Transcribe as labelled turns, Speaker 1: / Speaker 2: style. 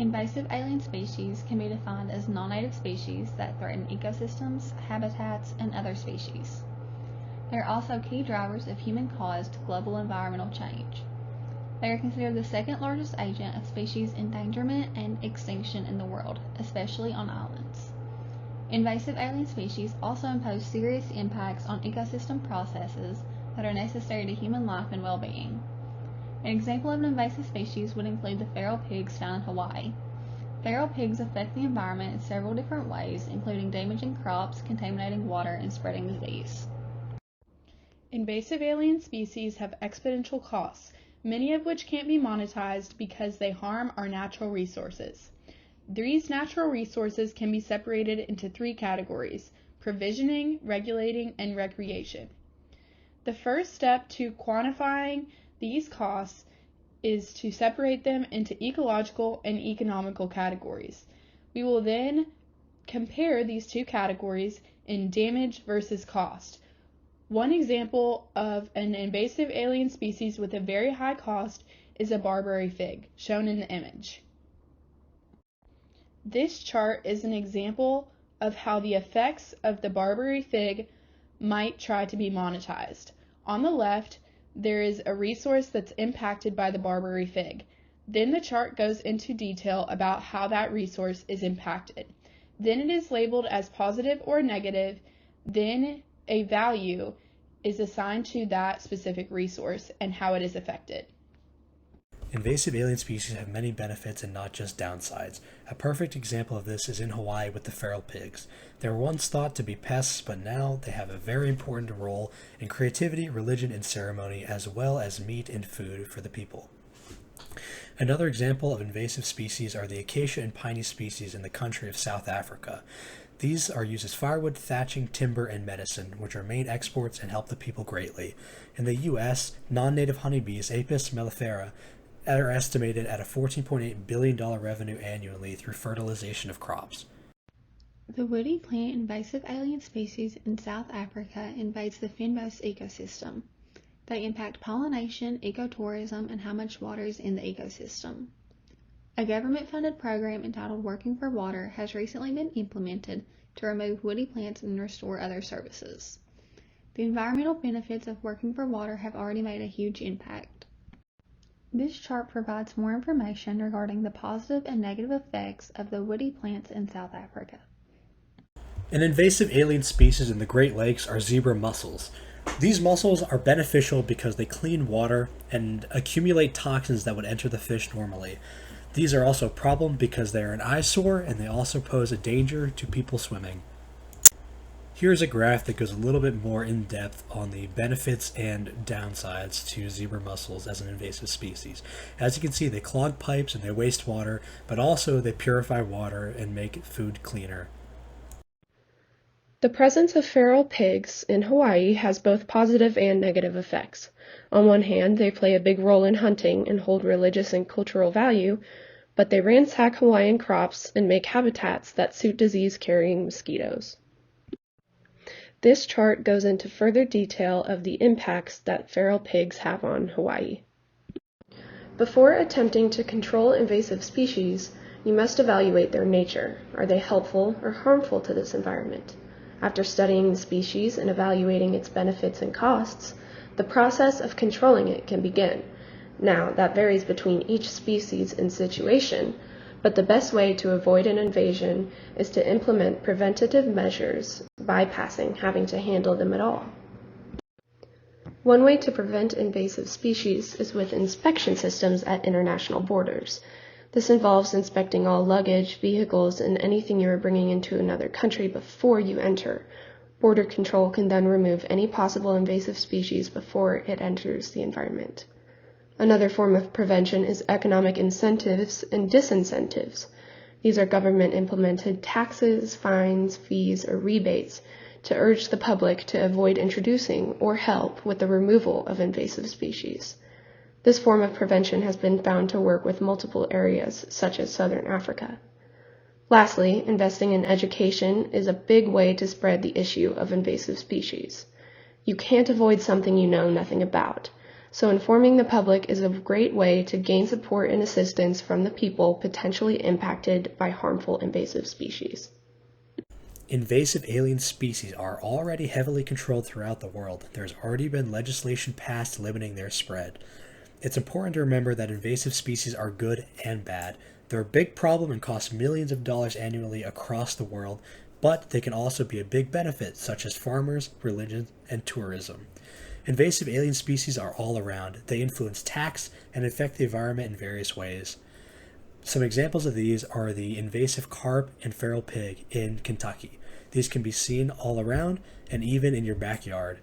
Speaker 1: Invasive alien species can be defined as non-native species that threaten ecosystems, habitats, and other species. They are also key drivers of human-caused global environmental change. They are considered the second largest agent of species endangerment and extinction in the world, especially on islands. Invasive alien species also impose serious impacts on ecosystem processes that are necessary to human life and well-being. An example of an invasive species would include the feral pigs found in Hawaii. Feral pigs affect the environment in several different ways, including damaging crops, contaminating water, and spreading disease.
Speaker 2: Invasive alien species have exponential costs, many of which can't be monetized because they harm our natural resources. These natural resources can be separated into three categories: provisioning, regulating, and recreation. The first step to quantifying these costs is to separate them into ecological and economical categories. We will then compare these two categories in damage versus cost. One example of an invasive alien species with a very high cost is a barberry fig, shown in the image. This chart is an example of how the effects of the barberry fig might try to be monetized. On the left, there is a resource that's impacted by the barberry fig. Then the chart goes into detail about how that resource is impacted. Then it is labeled as positive or negative. Then a value is assigned to that specific resource and how it is affected.
Speaker 3: Invasive alien species have many benefits and not just downsides. A perfect example of this is in Hawaii with the feral pigs. They were once thought to be pests, but now they have a very important role in creativity, religion, and ceremony, as well as meat and food for the people. Another example of invasive species are the acacia and piney species in the country of South Africa. These are used as firewood, thatching, timber, and medicine, which are main exports and help the people greatly. In the U.S., non-native honeybees, Apis mellifera, are estimated at a $14.8 billion revenue annually through fertilization of crops.
Speaker 1: The woody plant invasive alien species in South Africa invades the fynbos ecosystem. They impact pollination, ecotourism, and how much water is in the ecosystem. A government-funded program entitled Working for Water has recently been implemented to remove woody plants and restore other services. The environmental benefits of Working for Water have already made a huge impact. This chart provides more information regarding the positive and negative effects of the woody plants in South Africa.
Speaker 3: An invasive alien species in the Great Lakes are zebra mussels. These mussels are beneficial because they clean water and accumulate toxins that would enter the fish normally. These are also a problem because they are an eyesore and they also pose a danger to people swimming. Here's a graph that goes a little bit more in depth on the benefits and downsides to zebra mussels as an invasive species. As you can see, they clog pipes and they waste water, but also they purify water and make food cleaner.
Speaker 2: The presence of feral pigs in Hawaii has both positive and negative effects. On one hand, they play a big role in hunting and hold religious and cultural value, but they ransack Hawaiian crops and make habitats that suit disease-carrying mosquitoes. This chart goes into further detail of the impacts that feral pigs have on Hawaii. Before attempting to control invasive species, you must evaluate their nature. Are they helpful or harmful to this environment? After studying the species and evaluating its benefits and costs, the process of controlling it can begin. Now, that varies between each species and situation, but the best way to avoid an invasion is to implement preventative measures, bypassing having to handle them at all. One way to prevent invasive species is with inspection systems at international borders. This involves inspecting all luggage, vehicles, and anything you are bringing into another country before you enter. Border control can then remove any possible invasive species before it enters the environment. Another form of prevention is economic incentives and disincentives. These are government-implemented taxes, fines, fees, or rebates to urge the public to avoid introducing or help with the removal of invasive species. This form of prevention has been found to work with multiple areas, such as Southern Africa. Lastly, investing in education is a big way to spread the issue of invasive species. You can't avoid something you know nothing about. So informing the public is a great way to gain support and assistance from the people potentially impacted by harmful invasive species.
Speaker 3: Invasive alien species are already heavily controlled throughout the world. There's already been legislation passed limiting their spread. It's important to remember that invasive species are good and bad. They're a big problem and cost millions of dollars annually across the world, but they can also be a big benefit, such as farmers, religion, and tourism. Invasive alien species are all around. They influence tax and affect the environment in various ways. Some examples of these are the invasive carp and feral pig in Kentucky. These can be seen all around and even in your backyard.